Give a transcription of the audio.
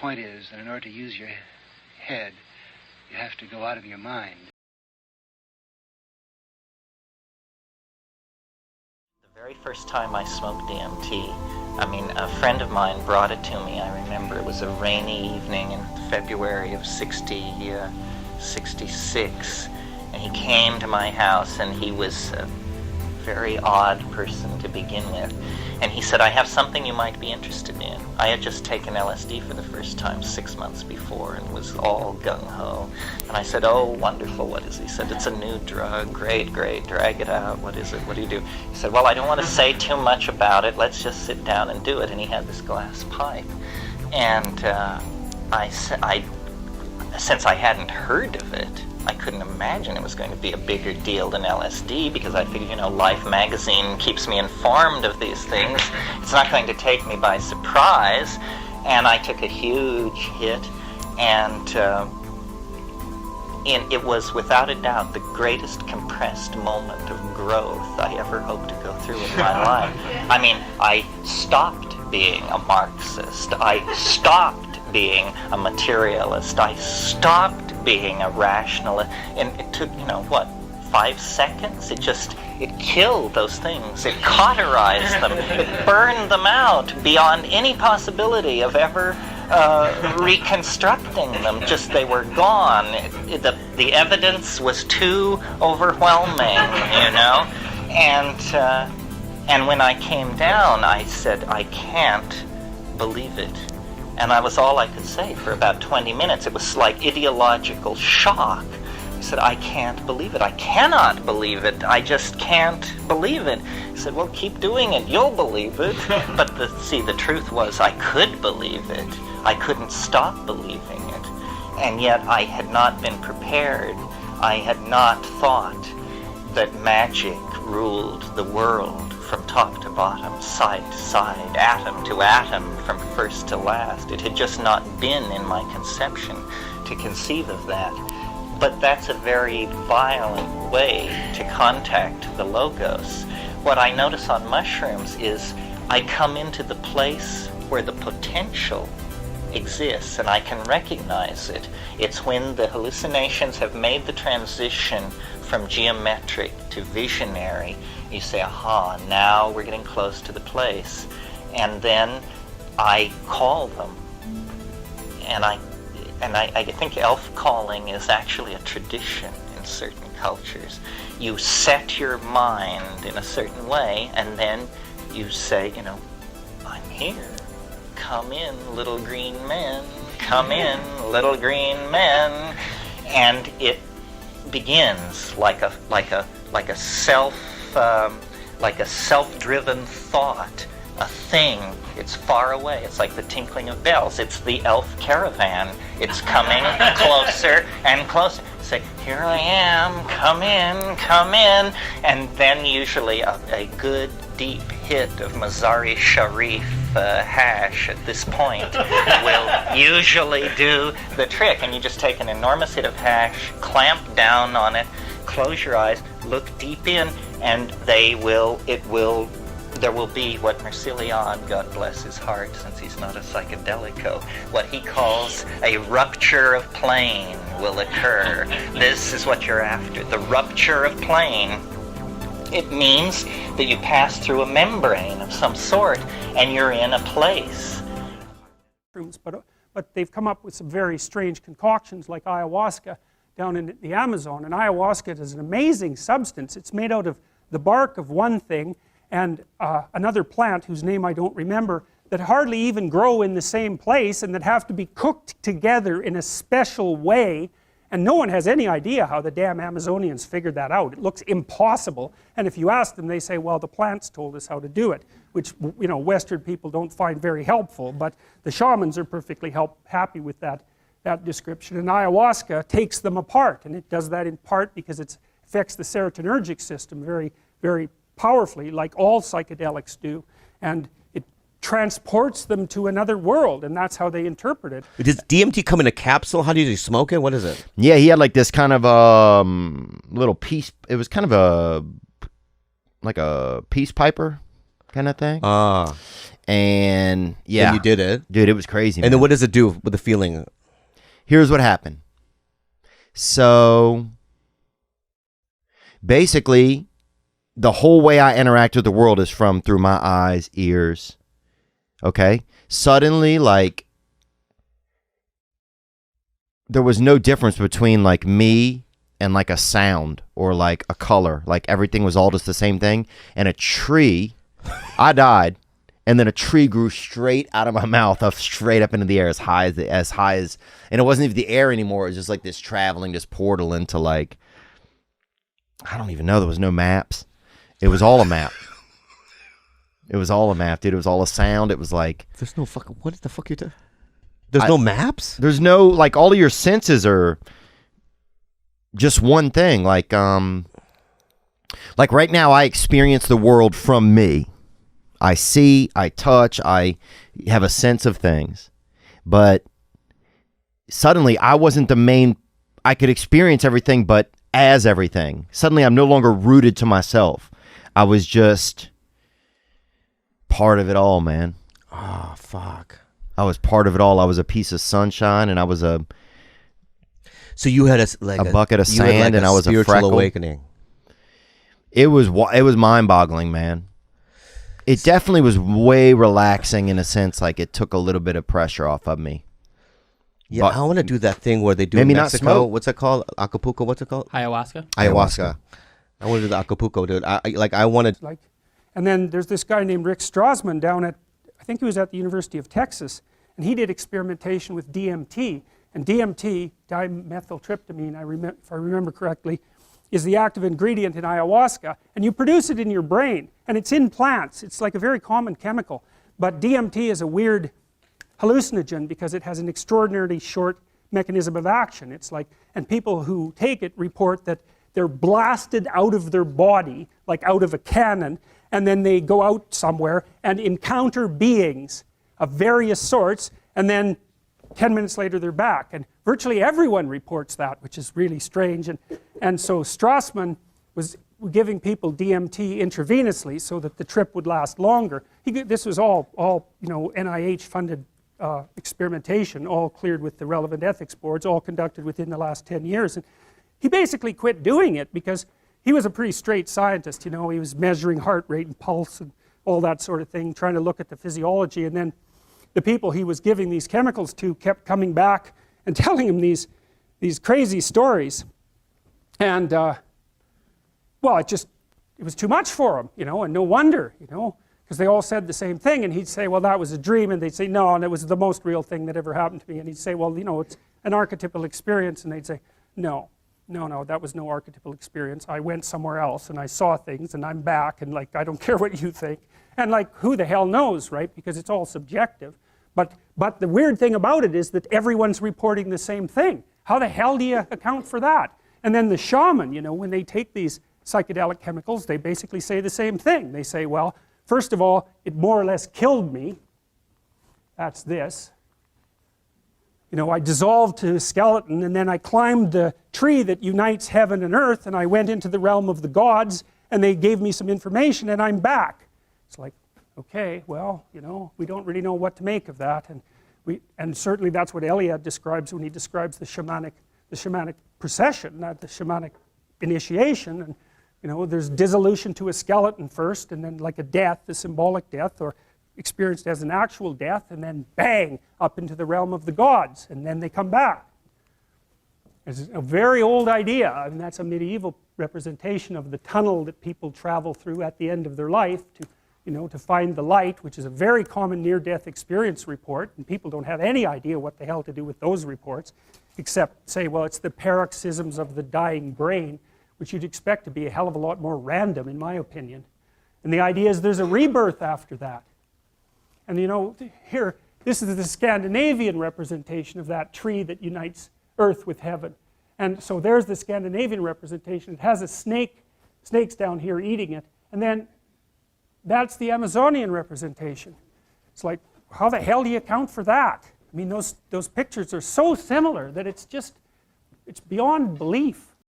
point is that in order to use your head, you have to go out of your mind. The very first time I smoked DMT, a friend of mine brought it to me. I remember it was a rainy evening in February of 66, and he came to my house, and he was a very odd person to begin with. And he said, I have something you might be interested in. I had just taken LSD for the first time 6 months before and was all gung-ho. And I said, oh, wonderful, what is it? He said, it's a new drug, great, drag it out, what is it, what do you do? He said, well, I don't want to say too much about it, let's just sit down and do it. And he had this glass pipe. And since I hadn't heard of it, I couldn't imagine it was going to be a bigger deal than LSD, because I figured, Life magazine keeps me informed of these things. It's not going to take me by surprise. And I took a huge hit, and it was without a doubt the greatest compressed moment of growth I ever hoped to go through in my life. I stopped being a Marxist. I stopped being a materialist. I stopped being a rationalist. And it took, 5 seconds? It killed those things. It cauterized them. It burned them out beyond any possibility of ever reconstructing them. They were gone. The evidence was too overwhelming, And when I came down, I said, I can't believe it. And I was all I could say for about 20 minutes. It was like ideological shock. I said, I can't believe it. I cannot believe it. I just can't believe it. He said, well, keep doing it. You'll believe it. But the truth was I could believe it. I couldn't stop believing it. And yet I had not been prepared. I had not thought that magic ruled the world from top to bottom, side to side, atom to atom, from first to last. It had just not been in my conception to conceive of that. But that's a very violent way to contact the Logos. What I notice on mushrooms is I come into the place where the potential exists, and I can recognize it. It's when the hallucinations have made the transition from geometric to visionary. You say, aha, now we're getting close to the place. And then I call them. And I think elf calling is actually a tradition in certain cultures. You set your mind in a certain way, and then you say, I'm here. Come in, little green men. Come in, little green men. And it begins like a self-driven thought, a thing. It's far away. It's like the tinkling of bells. It's the elf caravan. It's coming closer and closer. Say, here I am, come in. And then usually a good deep hit of Mazari Sharif hash at this point will usually do the trick. And you just take an enormous hit of hash, clamp down on it, close your eyes, look deep in, and there will be what Mercillion, God bless his heart, since he's not a psychedelico, what he calls a rupture of plane will occur. This is what you're after, the rupture of plane. It means that you pass through a membrane of some sort, and you're in a place. But they've come up with some very strange concoctions like ayahuasca down in the Amazon. And ayahuasca is an amazing substance. It's made out of the bark of one thing and another plant whose name I don't remember, that hardly even grow in the same place and that have to be cooked together in a special way. And no one has any idea how the damn Amazonians figured that out. It looks impossible. And if you ask them, they say, well, the plants told us how to do it, which, Western people don't find very helpful. But the shamans are perfectly happy with that description. And ayahuasca takes them apart. And it does that in part because it affects the serotonergic system very, very powerfully, like all psychedelics do. And transports them to another world, and that's how they interpret it. Does DMT come in a capsule? How do you smoke it? What is it? Yeah, he had like this kind of little piece. It was kind of like a peace piper kind of thing. And yeah, And you did it. dude, it was crazy. And then what does it do with the feeling? Here's what happened. So basically, the whole way I interact with the world is through my eyes, ears. Okay? Suddenly, like, there was no difference between like me and like a sound or like a color. Like everything was all just the same thing. And a tree, I died. And then a tree grew straight out of my mouth, up straight up into the air, as high as, and it wasn't even the air anymore. It was just like this traveling, this portal into like, I don't even know. There was no maps. It was all a map. It was all a map, dude. It was all a sound. It was like, There's no fucking. What the fuck you do? There's no maps. there's no, like, all of your senses are just one thing. Like right now, I experience the world from me. I see, I touch, I have a sense of things. But suddenly I wasn't the main, I could experience everything, but as everything. Suddenly I'm no longer rooted to myself. I was just part of it all, man. Oh fuck. I was part of it all. I was a piece of sunshine, and I was a So you had a bucket of you had sand, and I was a spiritual freckle. awakening. It was mind-boggling, man. It definitely was way relaxing in a sense. Like, it took a little bit of pressure off of me. Yeah, But I want to do that thing where they do maybe in not Mexico. smoke. What's it called? Acapulco. What's it called? Ayahuasca. Ayahuasca. I want to do the Acapulco, dude. I wanted. Like, and then there's this guy named Rick Strassman down at, I think he was at the University of Texas, and he did experimentation with DMT. And DMT, dimethyltryptamine, if I remember correctly, is the active ingredient in ayahuasca, and you produce it in your brain, and it's in plants. It's like a very common chemical, but DMT is a weird hallucinogen because it has an extraordinarily short mechanism of action. It's like, and people who take it report that they're blasted out of their body, like out of a cannon, and then they go out somewhere and encounter beings of various sorts, and then 10 minutes later they're back. And virtually everyone reports that, which is really strange. And so Strassman was giving people DMT intravenously so that the trip would last longer. This was all NIH funded experimentation, all cleared with the relevant ethics boards, all conducted within the last 10 years. And he basically quit doing it because he was a pretty straight scientist. You know, he was measuring heart rate and pulse and all that sort of thing, trying to look at the physiology. And then the people he was giving these chemicals to kept coming back and telling him these crazy stories. And well, it was too much for him, you know, and no wonder, you know, because they all said the same thing. And he'd say, well, that was a dream. And they'd say, no, and it was the most real thing that ever happened to me. And he'd say, well, you know, it's an archetypal experience. And they'd say, no, that was no archetypal experience. I went somewhere else and I saw things and I'm back, and like, I don't care what you think. And like, who the hell knows, right? Because it's all subjective. But the weird thing about it is that everyone's reporting the same thing. How the hell do you account for that? And then the shaman, you know, when they take these psychedelic chemicals, they basically say the same thing. They say, well, first of all, it more or less killed me. That's this. You know, I dissolved to a skeleton, and then I climbed the tree that unites heaven and earth, and I went into the realm of the gods, and they gave me some information, and I'm back. It's like, okay, well, you know, we don't really know what to make of that. And certainly that's what Eliade describes when he describes the shamanic procession, not the shamanic initiation. And, you know, there's dissolution to a skeleton first, and then like a death, a symbolic death, or experienced as an actual death, and then bang, up into the realm of the gods, and then they come back. It's a very old idea. I mean, that's a medieval representation of the tunnel that people travel through at the end of their life to find the light, which is a very common near-death experience report, and people don't have any idea what the hell to do with those reports, except say, well, it's the paroxysms of the dying brain, which you'd expect to be a hell of a lot more random, in my opinion. And the idea is there's a rebirth after that. And you know, here, this is the Scandinavian representation of that tree that unites earth with heaven. And so there's the Scandinavian representation. It has a snakes down here eating it. And then that's the Amazonian representation. It's like, how the hell do you account for that? I mean, those pictures are so similar that it's beyond belief.